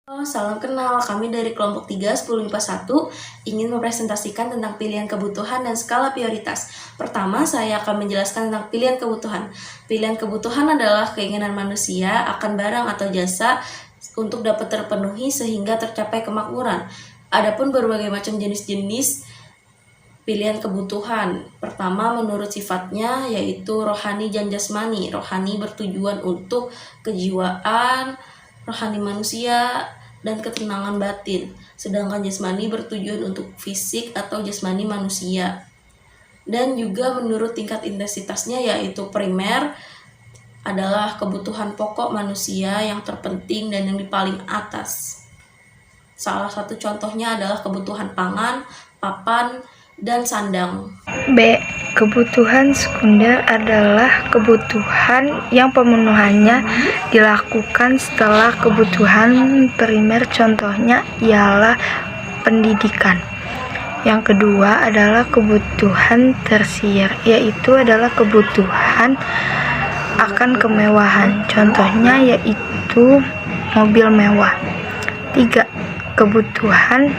Salam kenal, kami dari kelompok 3 10 IPA 1 ingin mempresentasikan tentang pilihan kebutuhan dan skala prioritas. Pertama, saya akan menjelaskan tentang pilihan kebutuhan. Pilihan kebutuhan adalah keinginan manusia akan barang atau jasa untuk dapat terpenuhi sehingga tercapai kemakmuran. Adapun berbagai macam jenis-jenis pilihan kebutuhan. Pertama, menurut sifatnya yaitu rohani dan jasmani. Rohani bertujuan untuk kejiwaan, rohani manusia, dan ketenangan batin. Sedangkan jasmani bertujuan untuk fisik atau jasmani manusia. Dan juga menurut tingkat intensitasnya yaitu primer adalah kebutuhan pokok manusia yang terpenting dan yang di paling atas. Salah satu contohnya adalah kebutuhan pangan, papan, dan sandang. B. Kebutuhan sekunder adalah kebutuhan yang pemenuhannya dilakukan setelah kebutuhan primer, contohnya ialah pendidikan. Yang kedua adalah kebutuhan tersier, yaitu adalah kebutuhan akan kemewahan, contohnya yaitu mobil mewah. 3. Kebutuhan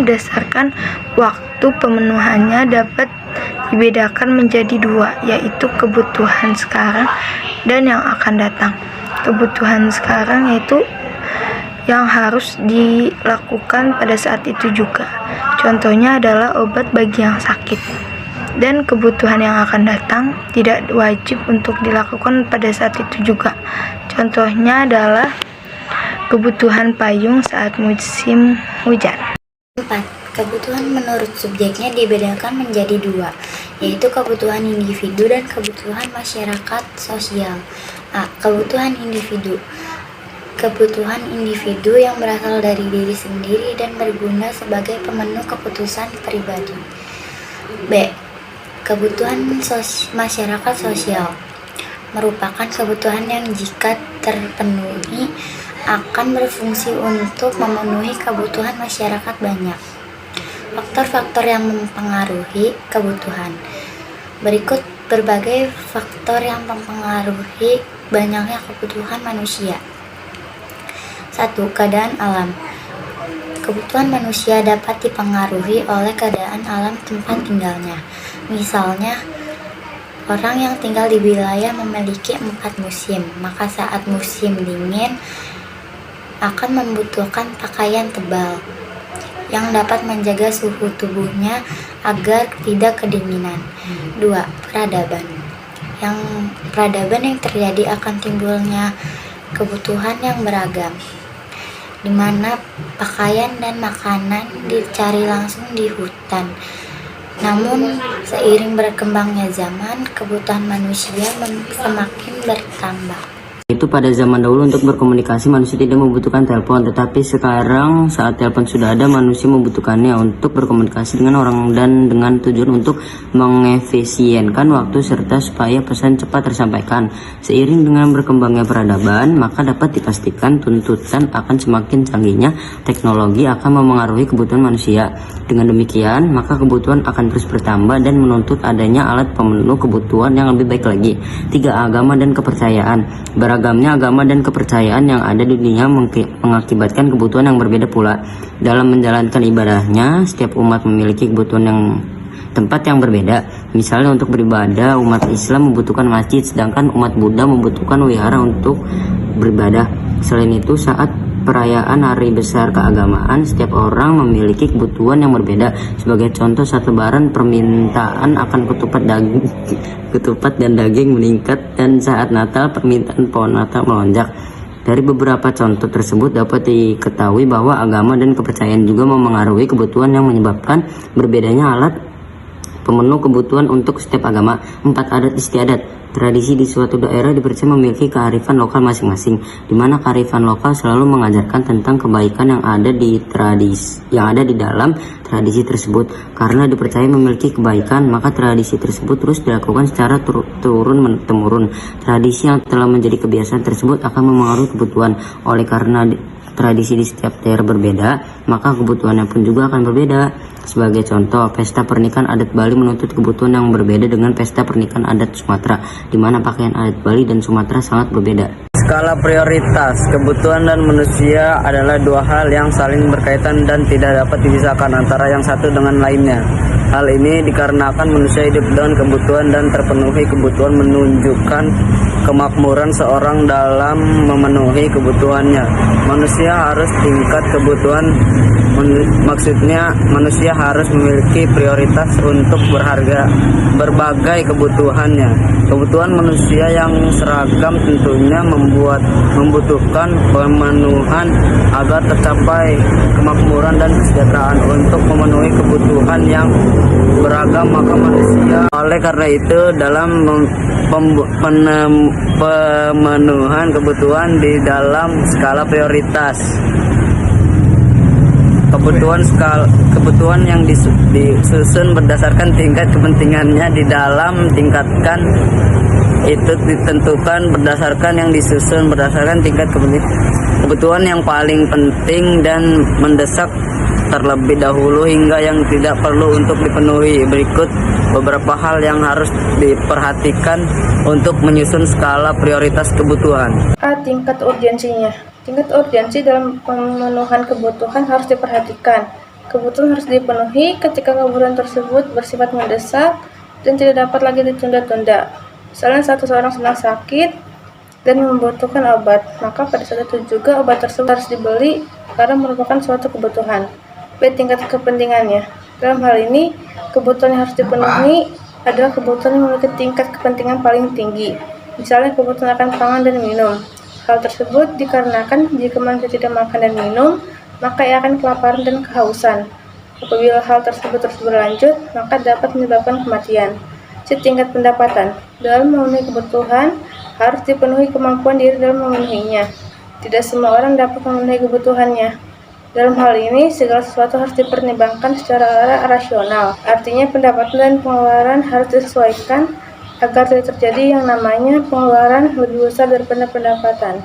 berdasarkan waktu pemenuhannya dapat dibedakan menjadi 2, yaitu kebutuhan sekarang dan yang akan datang. Kebutuhan sekarang yaitu yang harus dilakukan pada saat itu juga, contohnya adalah obat bagi yang sakit. Dan kebutuhan yang akan datang tidak wajib untuk dilakukan pada saat itu juga, contohnya adalah kebutuhan payung saat musim hujan. 4. Kebutuhan menurut subjeknya dibedakan menjadi 2, yaitu kebutuhan individu dan kebutuhan masyarakat sosial. A. Kebutuhan individu. Kebutuhan individu yang berasal dari diri sendiri dan berguna sebagai pemenuh keputusan pribadi. B. Kebutuhan masyarakat sosial merupakan kebutuhan yang jika terpenuhi akan berfungsi untuk memenuhi kebutuhan masyarakat banyak. Faktor-faktor yang mempengaruhi kebutuhan. Berikut berbagai faktor yang mempengaruhi banyaknya kebutuhan manusia. 1. Keadaan alam. Kebutuhan manusia dapat dipengaruhi oleh keadaan alam tempat tinggalnya. Misalnya, orang yang tinggal di wilayah memiliki 4 musim, maka saat musim dingin akan membutuhkan pakaian tebal yang dapat menjaga suhu tubuhnya agar tidak kedinginan. 2. Peradaban. Peradaban yang terjadi akan timbulnya kebutuhan yang beragam, di mana pakaian dan makanan dicari langsung di hutan. Namun, seiring berkembangnya zaman, kebutuhan manusia semakin bertambah. Itu pada zaman dahulu untuk berkomunikasi manusia tidak membutuhkan telepon, tetapi sekarang saat telepon sudah ada, manusia membutuhkannya untuk berkomunikasi dengan orang dan dengan tujuan untuk mengefisienkan waktu serta supaya pesan cepat tersampaikan. Seiring dengan berkembangnya peradaban, maka dapat dipastikan tuntutan akan semakin canggihnya teknologi akan memengaruhi kebutuhan manusia. Dengan demikian, maka kebutuhan akan terus bertambah dan menuntut adanya alat pemenuh kebutuhan yang lebih baik lagi. 3. Agama dan kepercayaan. Beragamnya agama dan kepercayaan yang ada di dunia mengakibatkan kebutuhan yang berbeda pula. Dalam menjalankan ibadahnya, setiap umat memiliki kebutuhan yang tempat yang berbeda. Misalnya untuk beribadah, umat Islam membutuhkan masjid, sedangkan umat Buddha membutuhkan wihara untuk beribadah. Selain itu, saat perayaan hari besar keagamaan, setiap orang memiliki kebutuhan yang berbeda. Sebagai contoh, saat lebaran permintaan akan ketupat dan daging meningkat, dan saat Natal permintaan pohon Natal melonjak. Dari beberapa contoh tersebut dapat diketahui bahwa agama dan kepercayaan juga memengaruhi kebutuhan yang menyebabkan berbedanya alat pemenuh kebutuhan untuk setiap agama. 4. Adat istiadat. Tradisi di suatu daerah dipercaya memiliki kearifan lokal masing-masing, di mana kearifan lokal selalu mengajarkan tentang kebaikan yang ada di dalam tradisi tersebut. Karena dipercaya memiliki kebaikan, maka tradisi tersebut terus dilakukan secara turun-temurun. Tradisi yang telah menjadi kebiasaan tersebut akan memengaruhi kebutuhan. Oleh karena tradisi di setiap daerah berbeda, maka kebutuhannya pun juga akan berbeda. Sebagai contoh, pesta pernikahan adat Bali menuntut kebutuhan yang berbeda dengan pesta pernikahan adat Sumatera, di mana pakaian adat Bali dan Sumatera sangat berbeda. Skala prioritas, kebutuhan dan manusia adalah dua hal yang saling berkaitan dan tidak dapat dipisahkan antara yang satu dengan lainnya. Hal ini dikarenakan manusia hidup dengan kebutuhan dan terpenuhi kebutuhan menunjukkan kemakmuran seorang dalam memenuhi kebutuhannya. Manusia harus tingkat kebutuhan, maksudnya manusia harus memiliki prioritas untuk berbagai kebutuhannya. Kebutuhan manusia yang seragam tentunya membutuhkan pemenuhan agar tercapai kemakmuran dan kesejahteraan. Untuk memenuhi kebutuhan yang beragam maka manusia oleh karena itu dalam pemenuhan kebutuhan di dalam skala prioritas, kebutuhan yang disusun berdasarkan tingkat kepentingannya di dalam tingkatkan itu ditentukan berdasarkan yang disusun berdasarkan tingkat kebutuhan yang paling penting dan mendesak terlebih dahulu hingga yang tidak perlu untuk dipenuhi. Berikut beberapa hal yang harus diperhatikan untuk menyusun skala prioritas kebutuhan. A. Tingkat urgensinya. Tingkat urgensi dalam pemenuhan kebutuhan harus diperhatikan. Kebutuhan harus dipenuhi ketika kebutuhan tersebut bersifat mendesak dan tidak dapat lagi ditunda-tunda. Misalnya seorang sedang sakit dan membutuhkan obat, maka pada saat itu juga obat tersebut harus dibeli karena merupakan suatu kebutuhan. B. Tingkat kepentingannya. Dalam hal ini, kebutuhan yang harus dipenuhi adalah kebutuhan yang memiliki tingkat kepentingan paling tinggi. Misalnya kebutuhan akan pangan dan minum. Hal tersebut dikarenakan jika manusia tidak makan dan minum, maka ia akan kelaparan dan kehausan. Apabila hal tersebut terus berlanjut, maka dapat menyebabkan kematian. C. Tingkat pendapatan. Dalam memenuhi kebutuhan, harus dipenuhi kemampuan diri dalam memenuhinya. Tidak semua orang dapat memenuhi kebutuhannya. Dalam hal ini, segala sesuatu harus dipertimbangkan secara rasional. Artinya, pendapatan dan pengeluaran harus disesuaikan agar tidak terjadi yang namanya pengeluaran lebih besar daripada pendapatan.